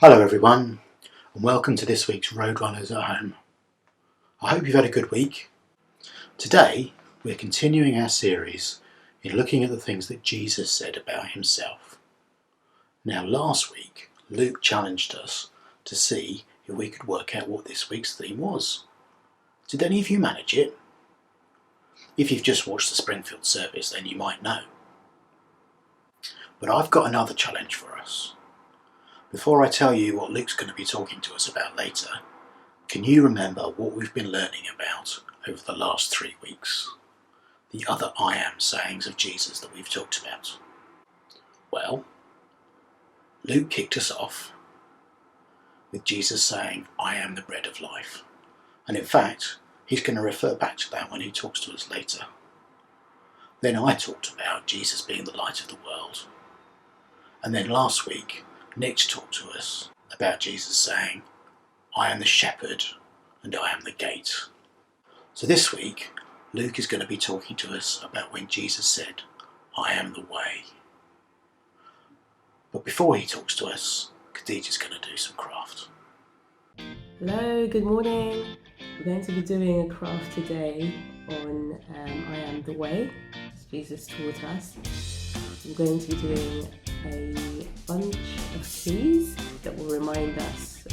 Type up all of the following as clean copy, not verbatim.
Hello everyone, and welcome to this week's RoadRunners at Home. I hope you've had a good week. Today we're continuing our series in looking at the things that Jesus said about himself. Now last week Luke challenged us to see if we could work out what this week's theme was. Did any of you manage it? If you've just watched the Springfield service then you might know. But I've got another challenge for us. Before I tell you what Luke's going to be talking to us about later, can you remember what we've been learning about over the last 3 weeks? The other I am sayings of Jesus that we've talked about. Well, Luke kicked us off with Jesus saying, I am the bread of life. And in fact, he's going to refer back to that when he talks to us later. Then I talked about Jesus being the light of the world. And then last week, Nick talked to us about Jesus saying, I am the shepherd and I am the gate. So this week, Luke is going to be talking to us about when Jesus said, I am the way. But before he talks to us, Khadija's going to do some craft. Hello, good morning. We're going to be doing a craft today on I am the way, as Jesus taught us. We're going to be doing a bunch of keys that will remind us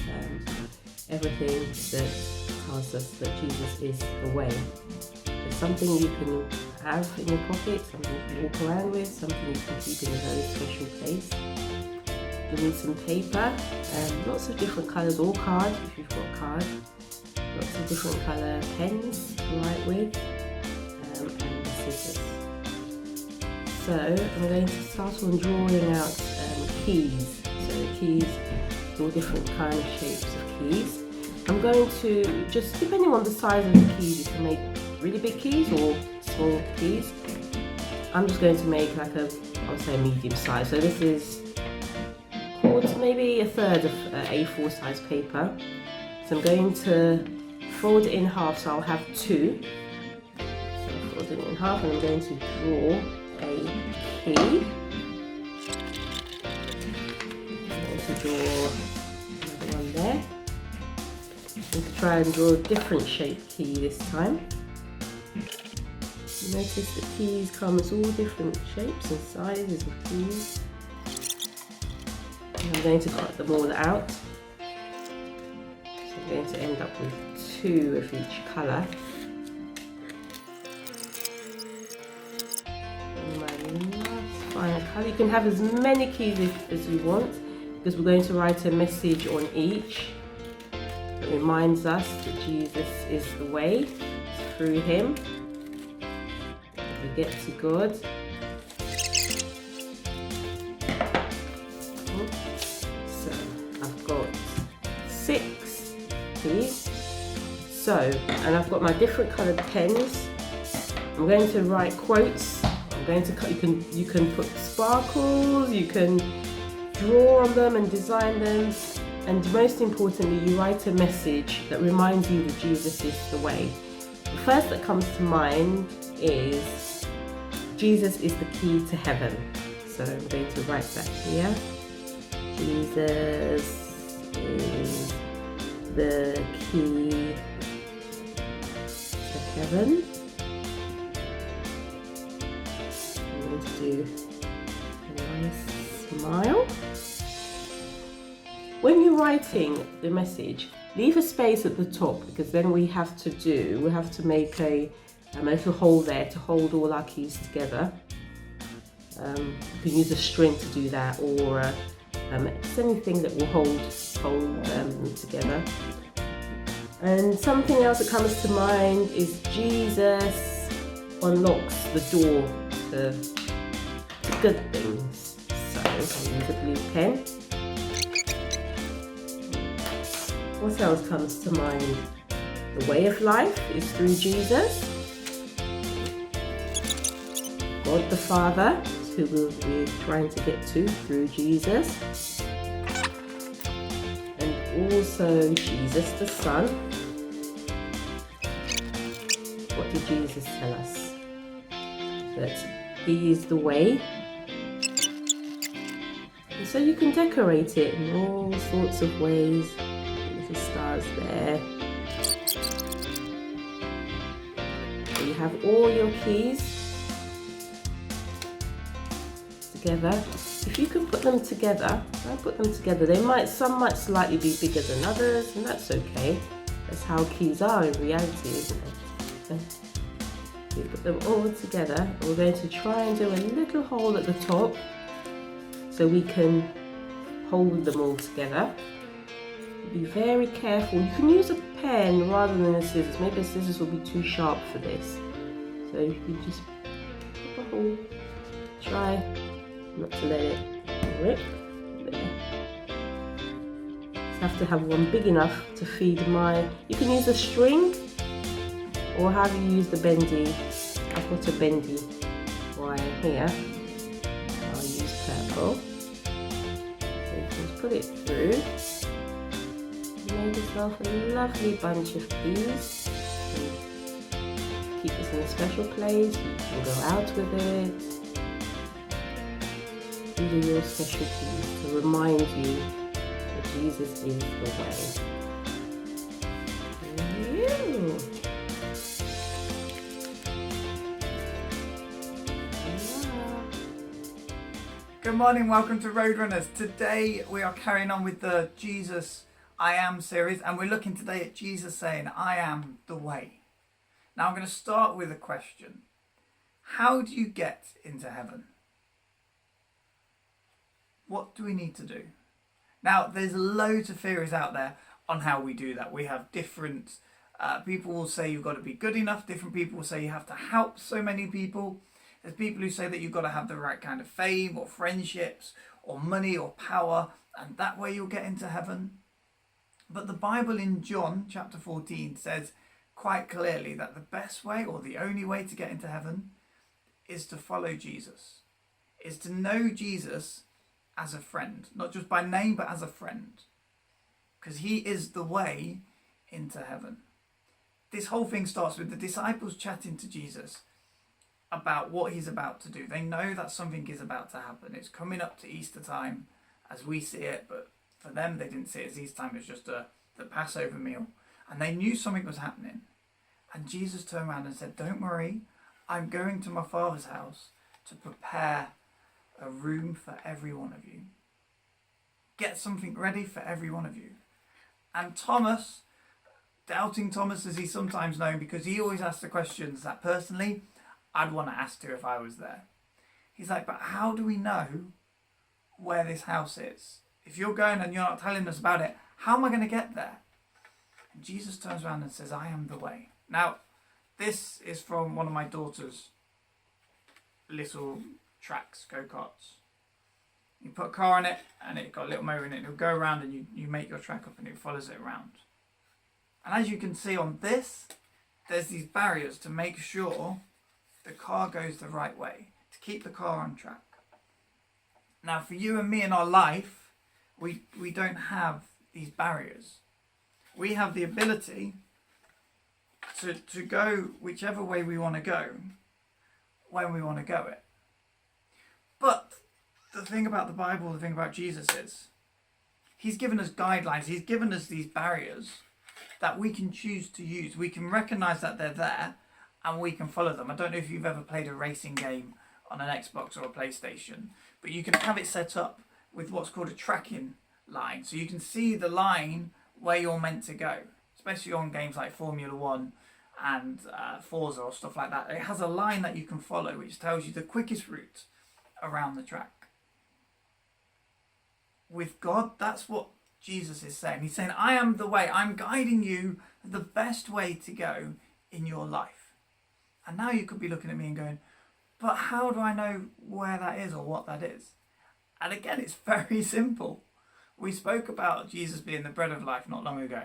everything that tells us that Jesus is the way. It's something you can have in your pocket, something you can walk around with, something you can keep in a very special place. You need some paper, lots of different colours, or cards if you've got cards, lots of different colour pens to write with, and scissors. So I'm going to start on drawing out keys. So keys, all different kind of shapes of keys. I'm going to, just depending on the size of the keys, you can make really big keys or small keys. I'm just going to make like I would say a medium size. So this is maybe a third of A4 size paper. So I'm going to fold it in half, so I'll have two. So I'm folding it in half and I'm going to draw a key. I'm going to draw another one there. I'm going to try and draw a different shaped key this time. You notice the keys come as all different shapes and sizes of keys. And I'm going to cut them all out. So I'm going to end up with 2 of each colour. You can have as many keys as you want, because we're going to write a message on each that reminds us that Jesus is the way. It's through him that we get to God. So I've got 6 keys. So, and I've got my different coloured pens. I'm going to write quotes. I'm going to cut, you can put sparkles, you can draw on them and design them, and most importantly you write a message that reminds you that Jesus is the way. The first that comes to mind is Jesus is the key to heaven. So I'm going to write that here. Jesus is the key to heaven. Do a nice smile. When you're writing the message, leave a space at the top, because then we have to make a little hole there to hold all our keys together. You can use a string to do that, or just anything that will hold them together. And something else that comes to mind is Jesus unlocks the door to good things. So I'll use a blue pen. What else comes to mind? The way of life is through Jesus. God the Father, who we'll be trying to get to through Jesus. And also Jesus the Son. What did Jesus tell us? That he is the way, And so you can decorate it in all sorts of ways. Little stars there. So you have all your keys together. If you can put them together, I'll put them together. Some might slightly be bigger than others, and that's okay. That's how keys are in reality, isn't it? So you put them all together, and we're going to try and do a little hole at the top so we can hold them all together. Be very careful. You can use a pen rather than a scissors. Maybe a scissors will be too sharp for this. So you just put a hole. Try not to let it rip. There. Just have to have one big enough to feed you can use a string or have you use the bendy. I've got a bendy wire here. I'll use purple. So you just put it through. Make yourself a lovely bunch of keys. Keep this in a special place. You can go out with it. These are your special keys to remind you that Jesus is the way. Good morning, welcome to RoadRunners. Today we are carrying on with the Jesus I Am series, and we're looking today at Jesus saying, I am the way. Now I'm going to start with a question. How do you get into heaven? What do we need to do? Now, there's loads of theories out there on how we do that. We have different people will say you've got to be good enough. Different people will say you have to help so many people. There's people who say that you've got to have the right kind of fame or friendships or money or power, and that way you'll get into heaven. But the Bible in John chapter 14 says quite clearly that the best way or the only way to get into heaven is to follow Jesus, is to know Jesus as a friend, not just by name, but as a friend, because he is the way into heaven. This whole thing starts with the disciples chatting to Jesus about what he's about to do. They know that something is about to happen. It's coming up to Easter time as we see it, but for them, they didn't see it as Easter time. It's just the Passover meal. And they knew something was happening. And Jesus turned around and said, don't worry, I'm going to my Father's house to prepare a room for every one of you. Get something ready for every one of you. And Thomas, doubting Thomas as he's sometimes known, because he always asks the questions that personally I'd want to ask to if I was there. He's like, but how do we know where this house is? If you're going and you're not telling us about it, how am I going to get there? And Jesus turns around and says, I am the way. Now, this is from one of my daughter's little tracks, go-karts. You put a car in it and it's got a little motor in it. It'll go around and you make your track up and it follows it around. And as you can see on this, there's these barriers to make sure the car goes the right way, to keep the car on track. Now, for you and me in our life, we don't have these barriers. We have the ability to go whichever way we want to go, when we want to go it. But the thing about the Bible, the thing about Jesus is, he's given us guidelines, he's given us these barriers that we can choose to use. We can recognize that they're there and we can follow them. I don't know if you've ever played a racing game on an Xbox or a PlayStation, but you can have it set up with what's called a tracking line. So you can see the line where you're meant to go, especially on games like Formula 1 and Forza or stuff like that. It has a line that you can follow which tells you the quickest route around the track. With God, that's what Jesus is saying. He's saying, I am the way. I'm guiding you the best way to go in your life. And now you could be looking at me and going, but how do I know where that is or what that is? And again, it's very simple. We spoke about Jesus being the bread of life not long ago,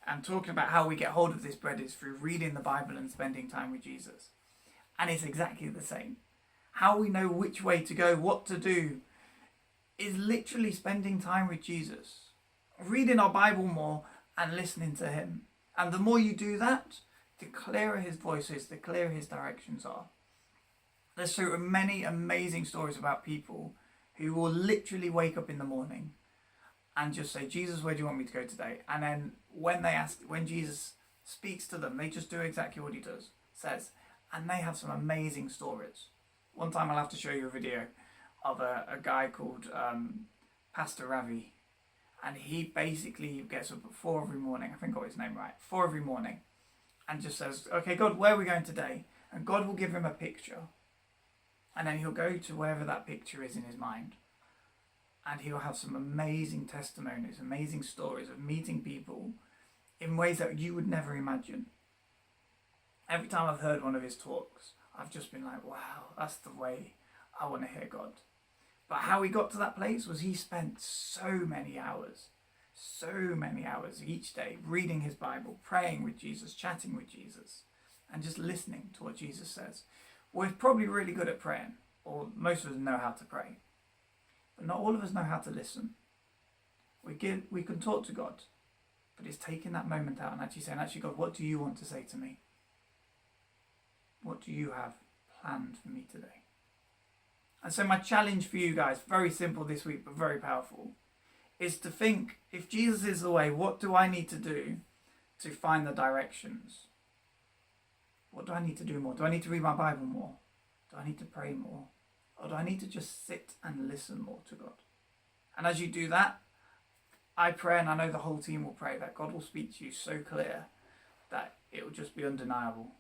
and talking about how we get hold of this bread is through reading the Bible and spending time with Jesus. And it's exactly the same. How we know which way to go, what to do, is literally spending time with Jesus, reading our Bible more and listening to him. And the more you do that, the clearer his voice is, the clearer his directions are. There's so many amazing stories about people who will literally wake up in the morning and just say, Jesus, where do you want me to go today? And then when Jesus speaks to them, they just do exactly what he says. And they have some amazing stories. One time I'll have to show you a video of a guy called Pastor Ravi. And he basically gets up at 4 every morning. I think I got his name right. 4 every morning. And just says, okay, God, where are we going today? And God will give him a picture. And then he'll go to wherever that picture is in his mind. And he'll have some amazing testimonies, amazing stories of meeting people in ways that you would never imagine. Every time I've heard one of his talks, I've just been like, wow, that's the way I want to hear God. But how he got to that place was he spent so many hours each day reading his Bible, praying with Jesus, chatting with Jesus, and just listening to what Jesus says. We're probably really good at praying, or most of us know how to pray, but not all of us know how to listen. We can talk to God, but it's taking that moment out and actually saying, actually, God, what do you want to say to me? What do you have planned for me today? And so my challenge for you guys, very simple this week, but very powerful, is to think, if Jesus is the way, what do I need to do to find the directions? What do I need to do more? Do I need to read my Bible more? Do I need to pray more? Or do I need to just sit and listen more to God? And as you do that, I pray, and I know the whole team will pray, that God will speak to you so clear that it will just be undeniable.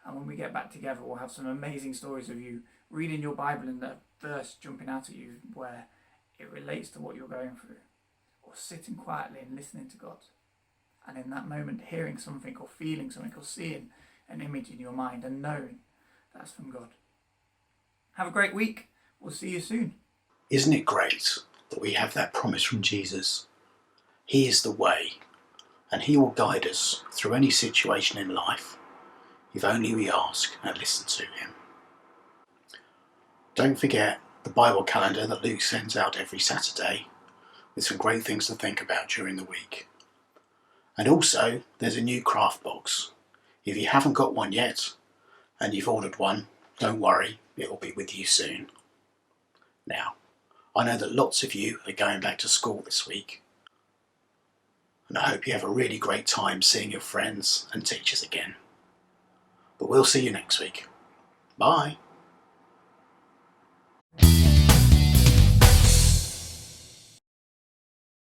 And when we get back together, we'll have some amazing stories of you reading your Bible and the verse jumping out at you where it relates to what you're going through. Or sitting quietly and listening to God. And in that moment, hearing something or feeling something or seeing an image in your mind and knowing that's from God. Have a great week. We'll see you soon. Isn't it great that we have that promise from Jesus? He is the way, and he will guide us through any situation in life, if only we ask and listen to him. Don't forget the Bible calendar that Luke sends out every Saturday, with some great things to think about during the week. And also, there's a new craft box. If you haven't got one yet, and you've ordered one, don't worry, it will be with you soon. Now, I know that lots of you are going back to school this week, and I hope you have a really great time seeing your friends and teachers again. But we'll see you next week. Bye.